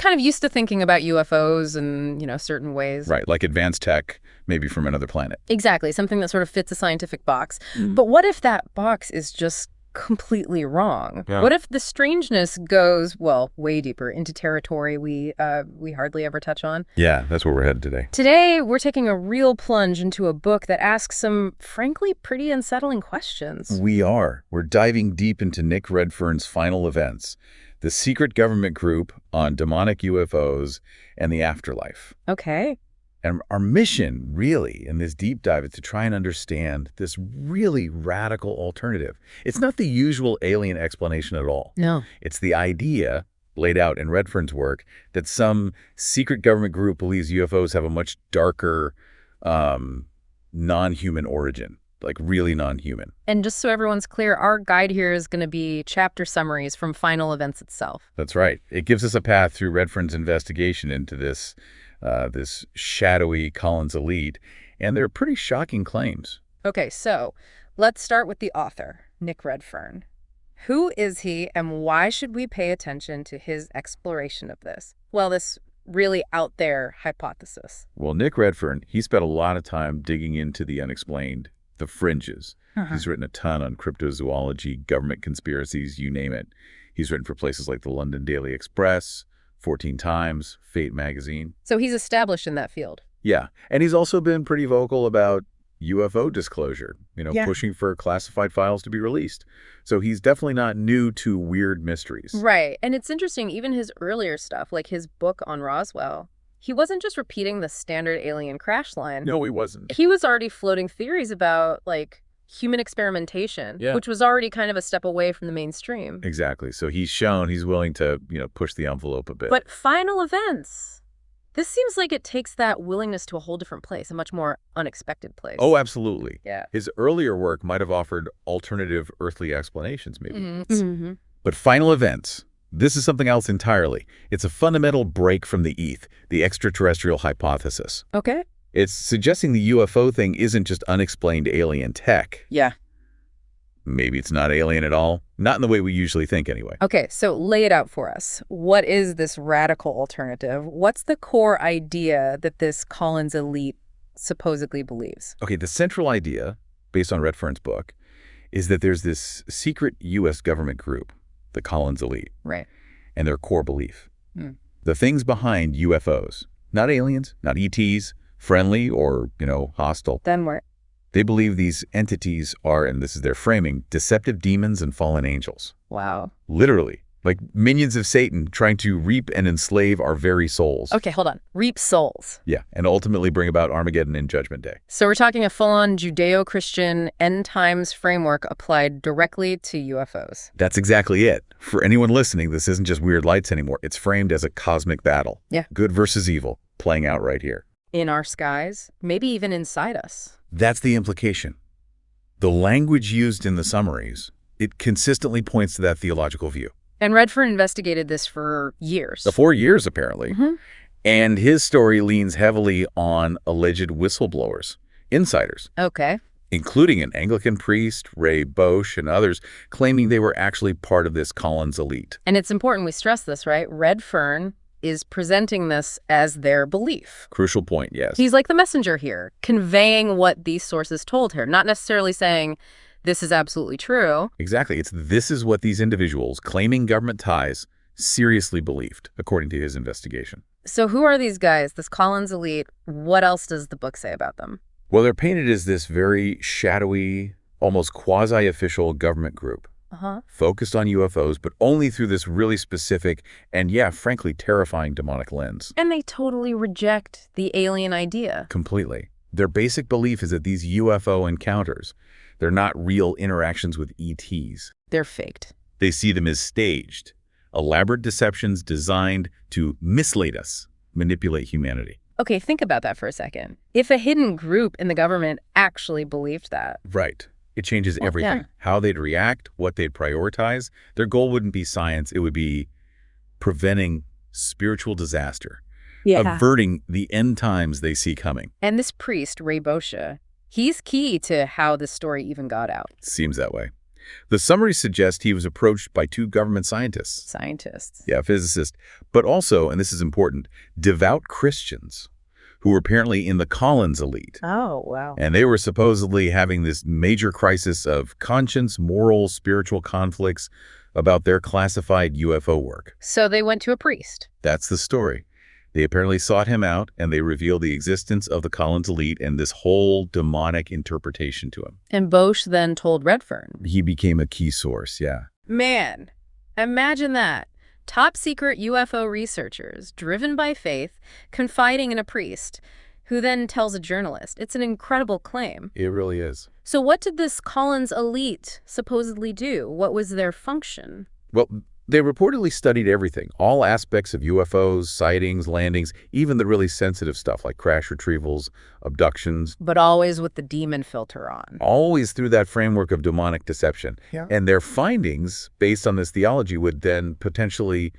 kind of used to thinking about UFOs in, certain ways. Right, like advanced tech, maybe from another planet. Exactly, something that sort of fits a scientific box. Mm. But what if that box is just completely wrong? Yeah. What if the strangeness goes, well, way deeper into territory we hardly ever touch on? Yeah, that's where we're headed today. Today, we're taking a real plunge into a book that asks some, frankly, pretty unsettling questions. We are. We're diving deep into Nick Redfern's Final Events, the secret government group on demonic UFOs and the afterlife. Okay. And our mission, really, in this deep dive is to try and understand this really radical alternative. It's not the usual alien explanation at all. No. It's the idea, laid out in Redfern's work, that some secret government group believes UFOs have a much darker, non-human origin, like really non-human. And just so everyone's clear, our guide here is going to be chapter summaries from Final Events itself. That's right. It gives us a path through Redfern's investigation into this shadowy Collins elite, and they're pretty shocking claims. Okay, so let's start with the author, Nick Redfern. Who is he, and why should we pay attention to his exploration of this? Well, this really out there hypothesis. Well, Nick Redfern, he spent a lot of time digging into the unexplained, the fringes. He's written a ton on cryptozoology, government conspiracies, you name it. He's written for places like the London Daily Express, 14 Times, Fate magazine. So he's established in that field. Yeah, and he's also been pretty vocal about UFO disclosure, pushing for classified files to be released. So he's definitely not new to weird mysteries. Right, and it's interesting, even his earlier stuff, like his book on Roswell, he wasn't just repeating the standard alien crash line. No, he wasn't. He was already floating theories about, human experimentation, which was already kind of a step away from the mainstream. Exactly. So he's shown he's willing to, push the envelope a bit. But Final Events, this seems like it takes that willingness to a whole different place, a much more unexpected place. Oh, absolutely. Yeah. His earlier work might have offered alternative earthly explanations, maybe. Mm-hmm. But Final Events, this is something else entirely. It's a fundamental break from the ETH, the extraterrestrial hypothesis. Okay. It's suggesting the UFO thing isn't just unexplained alien tech. Yeah. Maybe it's not alien at all. Not in the way we usually think, anyway. Okay, so lay it out for us. What is this radical alternative? What's the core idea that this Collins elite supposedly believes? Okay, the central idea, based on Redfern's book, is that there's this secret U.S. government group, the Collins elite. Right. And their core belief. The things behind UFOs, not aliens, not ETs, friendly or, hostile. Then what? They believe these entities are, and this is their framing, deceptive demons and fallen angels. Wow. Literally, like minions of Satan trying to reap and enslave our very souls. Okay, hold on. Reap souls. Yeah, and ultimately bring about Armageddon and Judgment Day. So we're talking a full-on Judeo-Christian end times framework applied directly to UFOs. That's exactly it. For anyone listening, this isn't just weird lights anymore. It's framed as a cosmic battle. Yeah. Good versus evil, playing out right here. In our skies, maybe even inside us. That's the implication. The language used in the summaries, it consistently points to that theological view. And Redfern investigated this for years. 4 years, apparently. And his story leans heavily on alleged whistleblowers, insiders. Okay. Including an Anglican priest, Ray Bosch, and others, claiming they were actually part of this Collins elite. And it's important we stress this, right? Redfern is presenting this as their belief. Crucial point, yes. He's like the messenger here, conveying what these sources told her, not necessarily saying this is absolutely true. Exactly. This is what these individuals claiming government ties seriously believed, according to his investigation. So who are these guys, this Collins elite? What else does the book say about them? Well, they're painted as this very shadowy, almost quasi-official government group. Focused on UFOs, but only through this really specific and, frankly, terrifying demonic lens. And they totally reject the alien idea. Completely. Their basic belief is that these UFO encounters, they're not real interactions with ETs. They're faked. They see them as staged, elaborate deceptions designed to mislead us, manipulate humanity. Okay, think about that for a second. If a hidden group in the government actually believed that. Right. It changes everything. Yeah. How they'd react, what they'd prioritize. Their goal wouldn't be science. It would be preventing spiritual disaster, averting the end times they see coming. And this priest, Ray Bosch, he's key to how this story even got out. Seems that way. The summary suggests he was approached by two government scientists. Scientists. Yeah, physicists. But also, and this is important, devout Christians who were apparently in the Collins elite. Oh, wow. And they were supposedly having this major crisis of conscience, moral, spiritual conflicts about their classified UFO work. So they went to a priest. That's the story. They apparently sought him out, and they revealed the existence of the Collins elite and this whole demonic interpretation to him. And Bosch then told Redfern. He became a key source, yeah. Man, imagine that. Top secret UFO researchers, driven by faith, confiding in a priest, who then tells a journalist. It's an incredible claim. It really is. So what did this Collins elite supposedly do? What was their function? Well, they reportedly studied everything, all aspects of UFOs, sightings, landings, even the really sensitive stuff like crash retrievals, abductions. But always with the demon filter on. Always through that framework of demonic deception. Yeah. And their findings, based on this theology, would then potentially,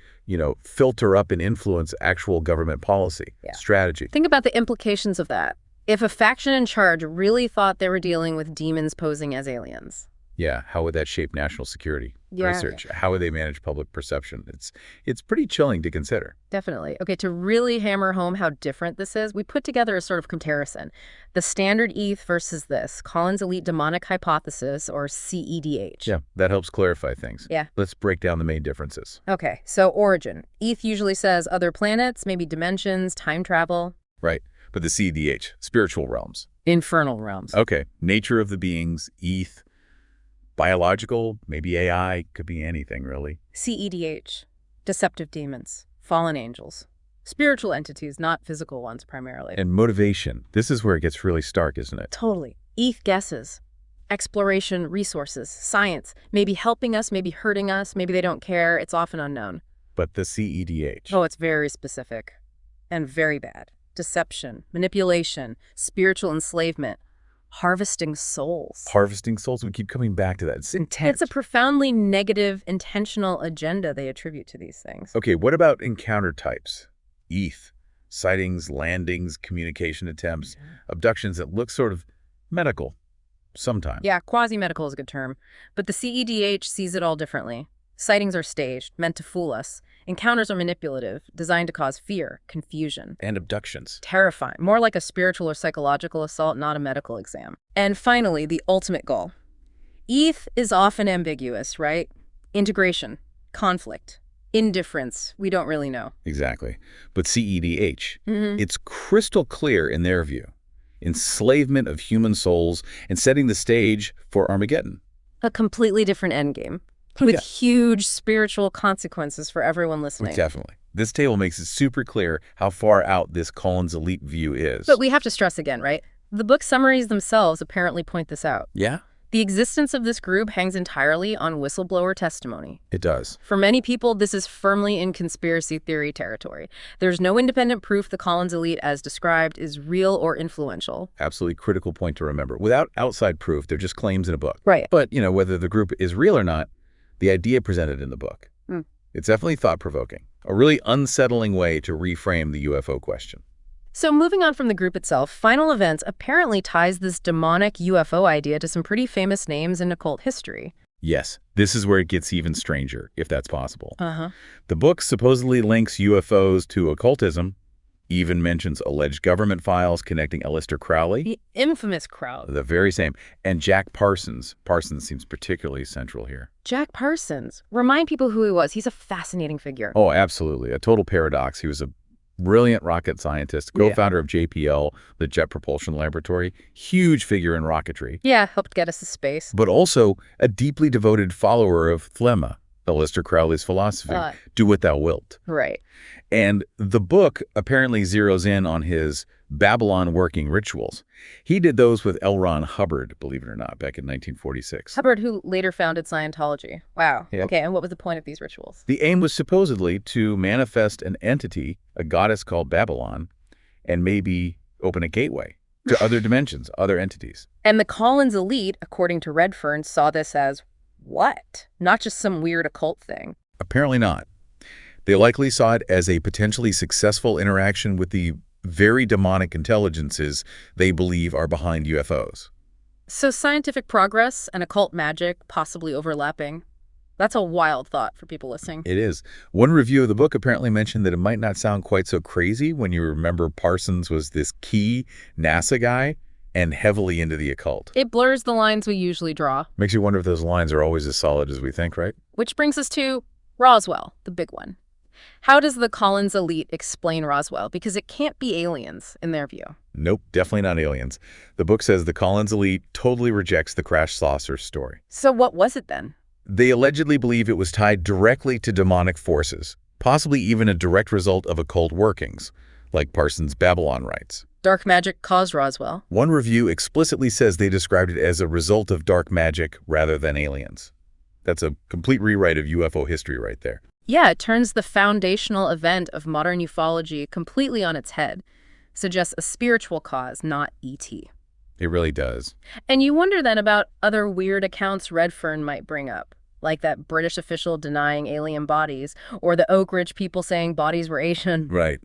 filter up and influence actual government policy, strategy. Think about the implications of that. If a faction in charge really thought they were dealing with demons posing as aliens. Yeah, how would that shape national security research? Yeah. How would they manage public perception? It's pretty chilling to consider. Definitely. Okay, to really hammer home how different this is, we put together a sort of comparison. The standard ETH versus this, Collins Elite Demonic Hypothesis, or CEDH. Yeah, that helps clarify things. Yeah. Let's break down the main differences. Okay, so origin. ETH usually says other planets, maybe dimensions, time travel. Right, but the CEDH, spiritual realms. Infernal realms. Okay, nature of the beings, ETH, biological, maybe AI, could be anything, really. CEDH, deceptive demons, fallen angels, spiritual entities, not physical ones primarily. And motivation. This is where it gets really stark, isn't it? Totally. ETH guesses. Exploration, resources, science, maybe helping us, maybe hurting us, maybe they don't care. It's often unknown. But the CEDH. Oh, it's very specific and very bad. Deception, manipulation, spiritual enslavement. Harvesting souls. Harvesting souls. We keep coming back to that. It's intense. It's a profoundly negative, intentional agenda they attribute to these things. Okay, what about encounter types? ETH, sightings, landings, communication attempts, abductions that look sort of medical sometimes. Yeah, quasi-medical is a good term. But the CEDH sees it all differently. Sightings are staged, meant to fool us. Encounters are manipulative, designed to cause fear, confusion. And abductions. Terrifying. More like a spiritual or psychological assault, not a medical exam. And finally, the ultimate goal. ETH is often ambiguous, right? Integration, conflict, indifference. We don't really know. Exactly. But CEDH, it's crystal clear in their view. Enslavement of human souls and setting the stage for Armageddon. A completely different endgame. With huge spiritual consequences for everyone listening. Definitely. This table makes it super clear how far out this Collins elite view is. But we have to stress again, right? The book summaries themselves apparently point this out. Yeah? The existence of this group hangs entirely on whistleblower testimony. It does. For many people, this is firmly in conspiracy theory territory. There's no independent proof the Collins elite, as described, is real or influential. Absolutely critical point to remember. Without outside proof, they're just claims in a book. Right. But, whether the group is real or not, the idea presented in the book. It's definitely thought-provoking. A really unsettling way to reframe the UFO question. So moving on from the group itself, Final Events apparently ties this demonic UFO idea to some pretty famous names in occult history. Yes, this is where it gets even stranger, if that's possible. Uh-huh. The book supposedly links UFOs to occultism, even mentions alleged government files connecting Aleister Crowley. The infamous Crowley. The very same. And Jack Parsons. Parsons seems particularly central here. Jack Parsons. Remind people who he was. He's a fascinating figure. Oh, absolutely. A total paradox. He was a brilliant rocket scientist, co-founder of JPL, the Jet Propulsion Laboratory, huge figure in rocketry. Yeah, helped get us to space. But also a deeply devoted follower of Thlemma, Aleister Crowley's philosophy, do what thou wilt. Right. And the book apparently zeroes in on his Babylon working rituals. He did those with L. Ron Hubbard, believe it or not, back in 1946. Hubbard, who later founded Scientology. Wow. Yep. Okay, and what was the point of these rituals? The aim was supposedly to manifest an entity, a goddess called Babylon, and maybe open a gateway to other dimensions, other entities. And the Collins elite, according to Redfern, saw this as what? Not just some weird occult thing. Apparently not. They likely saw it as a potentially successful interaction with the very demonic intelligences they believe are behind UFOs. So scientific progress and occult magic possibly overlapping. That's a wild thought for people listening. It is. One review of the book apparently mentioned that it might not sound quite so crazy when you remember Parsons was this key NASA guy and heavily into the occult. It blurs the lines we usually draw. Makes you wonder if those lines are always as solid as we think, right? Which brings us to Roswell, the big one. How does the Collins elite explain Roswell? Because it can't be aliens, in their view. Nope, definitely not aliens. The book says the Collins elite totally rejects the crash saucer story. So what was it then? They allegedly believe it was tied directly to demonic forces, possibly even a direct result of occult workings, like Parsons' Babylon rites. Dark magic caused Roswell. One review explicitly says they described it as a result of dark magic rather than aliens. That's a complete rewrite of UFO history right there. Yeah, it turns the foundational event of modern ufology completely on its head. Suggests a spiritual cause, not ET. It really does. And you wonder then about other weird accounts Redfern might bring up, like that British official denying alien bodies, or the Oak Ridge people saying bodies were Asian. Right.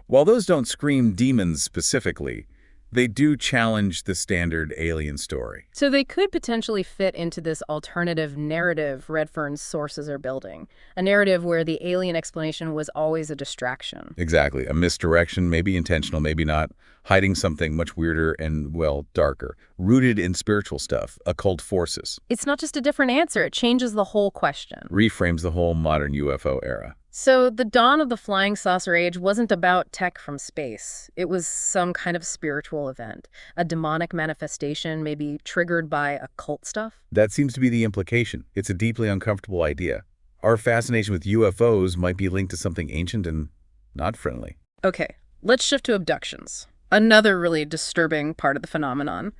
While those don't scream demons specifically, they do challenge the standard alien story. So they could potentially fit into this alternative narrative Redfern's sources are building, a narrative where the alien explanation was always a distraction. Exactly. A misdirection, maybe intentional, maybe not, hiding something much weirder and, well, darker, rooted in spiritual stuff, occult forces. It's not just a different answer, it changes the whole question. Reframes the whole modern UFO era. So the dawn of the flying saucer age wasn't about tech from space. It was some kind of spiritual event, a demonic manifestation maybe triggered by occult stuff. That seems to be the implication. It's a deeply uncomfortable idea. Our fascination with UFOs might be linked to something ancient and not friendly. Okay, let's shift to abductions. Another really disturbing part of the phenomenon.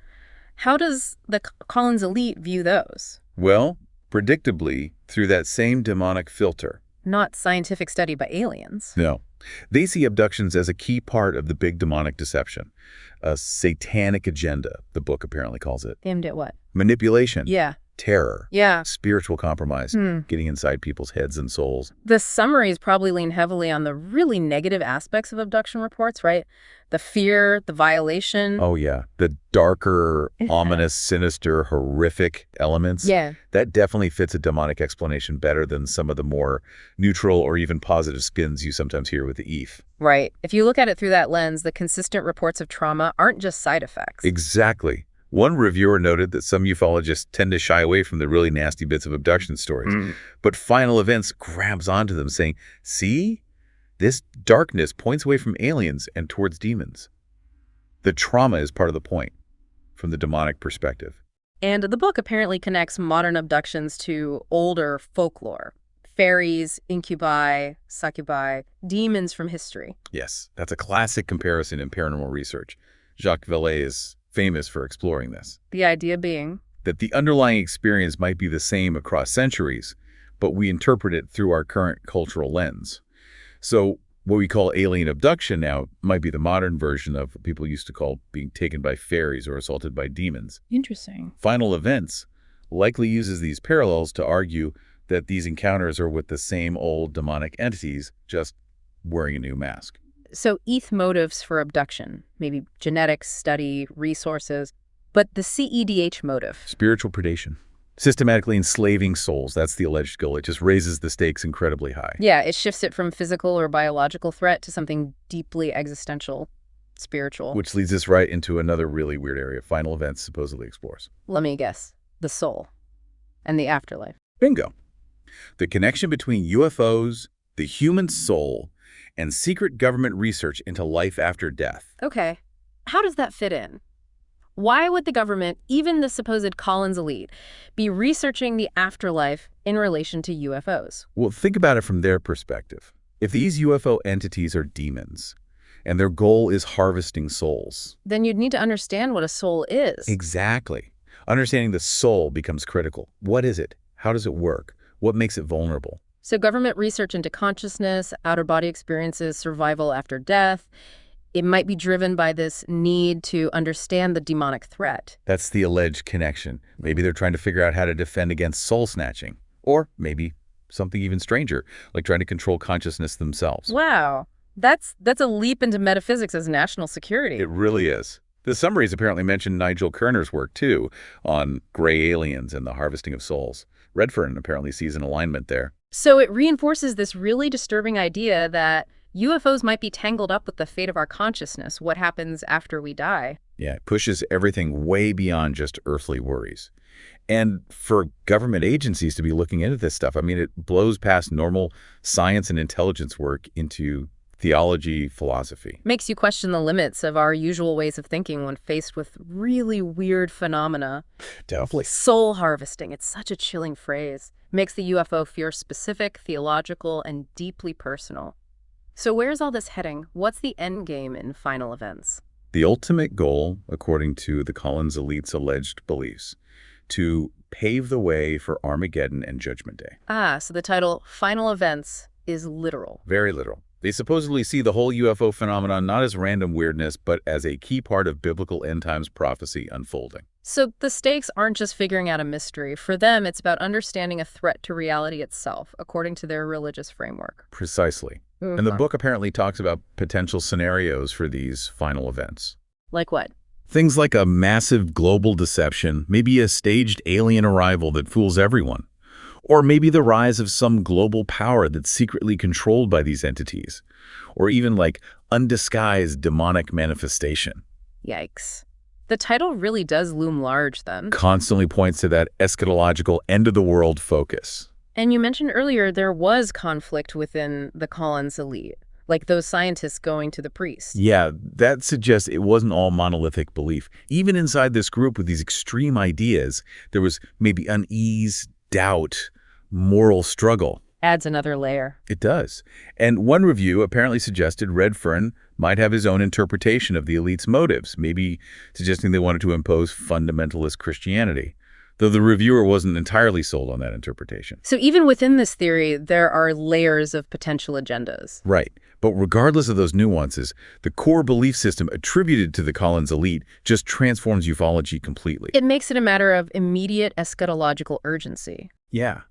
How does the Collins elite view those? Well, predictably, through that same demonic filter. Not scientific study by aliens. No. They see abductions as a key part of the big demonic deception. A satanic agenda, the book apparently calls it. Aimed at what? Manipulation. Yeah. Terror. Yeah. Spiritual compromise. Getting inside people's heads and souls. The summaries probably lean heavily on the really negative aspects of abduction reports, right? The fear, the violation. Oh, yeah. The darker, ominous, sinister, horrific elements. Yeah. That definitely fits a demonic explanation better than some of the more neutral or even positive spins you sometimes hear with the EEF. Right. If you look at it through that lens, the consistent reports of trauma aren't just side effects. Exactly. One reviewer noted that some ufologists tend to shy away from the really nasty bits of abduction stories, but Final Events grabs onto them saying, see, this darkness points away from aliens and towards demons. The trauma is part of the point from the demonic perspective. And the book apparently connects modern abductions to older folklore. Fairies, incubi, succubi, demons from history. Yes, that's a classic comparison in paranormal research. Jacques Vallée is famous for exploring this. The idea being that the underlying experience might be the same across centuries, but we interpret it through our current cultural lens. So what we call alien abduction now might be the modern version of what people used to call being taken by fairies or assaulted by demons. Interesting. Final Events likely uses these parallels to argue that these encounters are with the same old demonic entities, just wearing a new mask. So ETH motives for abduction, maybe genetics, study, resources, but the CEDH motive. Spiritual predation. Systematically enslaving souls, that's the alleged goal. It just raises the stakes incredibly high. Yeah, it shifts it from physical or biological threat to something deeply existential, spiritual. Which leads us right into another really weird area Final Events supposedly explores. Let me guess. The soul and the afterlife. Bingo. The connection between UFOs, the human soul, and secret government research into life after death. Okay. How does that fit in? Why would the government, even the supposed Collins elite, be researching the afterlife in relation to UFOs? Well, think about it from their perspective. If these UFO entities are demons, and their goal is harvesting souls. Then you'd need to understand what a soul is. Exactly. Understanding the soul becomes critical. What is it? How does it work? What makes it vulnerable? So government research into consciousness, outer-body experiences, survival after death, it might be driven by this need to understand the demonic threat. That's the alleged connection. Maybe they're trying to figure out how to defend against soul snatching. Or maybe something even stranger, like trying to control consciousness themselves. Wow. That's a leap into metaphysics as national security. It really is. The summaries apparently mentioned Nigel Kerner's work, too, on gray aliens and the harvesting of souls. Redfern apparently sees an alignment there. So it reinforces this really disturbing idea that UFOs might be tangled up with the fate of our consciousness, what happens after we die. Yeah, it pushes everything way beyond just earthly worries. And for government agencies to be looking into this stuff, I mean, it blows past normal science and intelligence work into theology, philosophy. Makes you question the limits of our usual ways of thinking when faced with really weird phenomena. Definitely. Soul harvesting, it's such a chilling phrase. Makes the UFO fear specific, theological, and deeply personal. So where's all this heading? What's the end game in final events? The ultimate goal, according to the Collins elite's alleged beliefs, to pave the way for Armageddon and Judgment Day. Ah, so the title, Final Events, is literal. Very literal. They supposedly see the whole UFO phenomenon not as random weirdness, but as a key part of biblical end times prophecy unfolding. So the stakes aren't just figuring out a mystery. For them, it's about understanding a threat to reality itself, according to their religious framework. Precisely. And the book apparently talks about potential scenarios for these final events. Like what? Things like a massive global deception, maybe a staged alien arrival that fools everyone, or maybe the rise of some global power that's secretly controlled by these entities, or even like undisguised demonic manifestation. Yikes. The title really does loom large then. Constantly points to that eschatological end-of-the-world focus. And you mentioned earlier there was conflict within the Collins elite, like those scientists going to the priest. Yeah, that suggests it wasn't all monolithic belief. Even inside this group with these extreme ideas, there was maybe unease, doubt, moral struggle. Adds another layer. It does. And one review apparently suggested Redfern might have his own interpretation of the elite's motives, maybe suggesting they wanted to impose fundamentalist Christianity, though the reviewer wasn't entirely sold on that interpretation. So even within this theory, there are layers of potential agendas. Right. But regardless of those nuances, the core belief system attributed to the Collins elite just transforms ufology completely. It makes it a matter of immediate eschatological urgency. Yeah.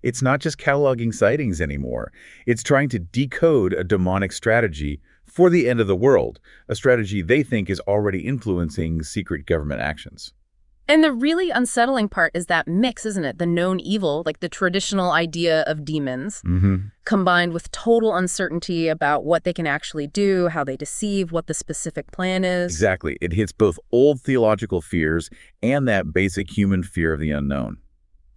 It's not just cataloging sightings anymore. It's trying to decode a demonic strategy for the end of the world, a strategy they think is already influencing secret government actions. And the really unsettling part is that mix, isn't it? The known evil, like the traditional idea of demons, combined with total uncertainty about what they can actually do, how they deceive, what the specific plan is. Exactly. It hits both old theological fears and that basic human fear of the unknown.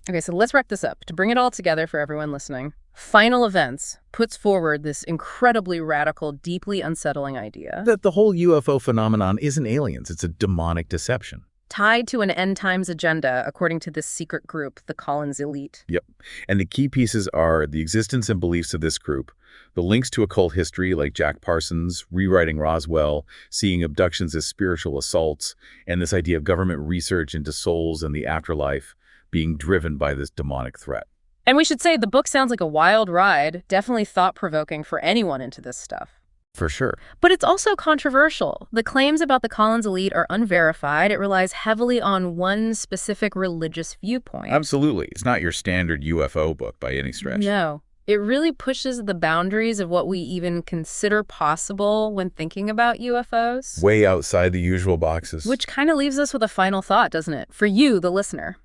Okay, so let's wrap this up. To bring it all together for everyone listening, Final Events puts forward this incredibly radical, deeply unsettling idea. That the whole UFO phenomenon isn't aliens, it's a demonic deception. Tied to an end times agenda, according to this secret group, the Collins elite. Yep. And the key pieces are the existence and beliefs of this group, the links to occult history like Jack Parsons, rewriting Roswell, seeing abductions as spiritual assaults, and this idea of government research into souls and the afterlife being driven by this demonic threat. And we should say the book sounds like a wild ride, definitely thought-provoking for anyone into this stuff. For sure. But it's also controversial. The claims about the Collins elite are unverified. It relies heavily on one specific religious viewpoint. Absolutely. It's not your standard UFO book by any stretch. No. It really pushes the boundaries of what we even consider possible when thinking about UFOs. Way outside the usual boxes. Which kind of leaves us with a final thought, doesn't it? For you, the listener.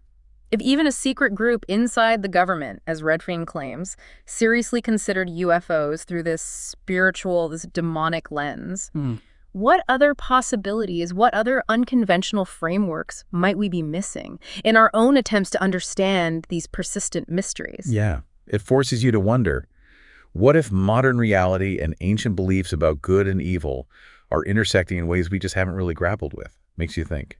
If even a secret group inside the government, as Redfern claims, seriously considered UFOs through this spiritual, this demonic lens, what other possibilities, what other unconventional frameworks might we be missing in our own attempts to understand these persistent mysteries? Yeah. It forces you to wonder, what if modern reality and ancient beliefs about good and evil are intersecting in ways we just haven't really grappled with? Makes you think.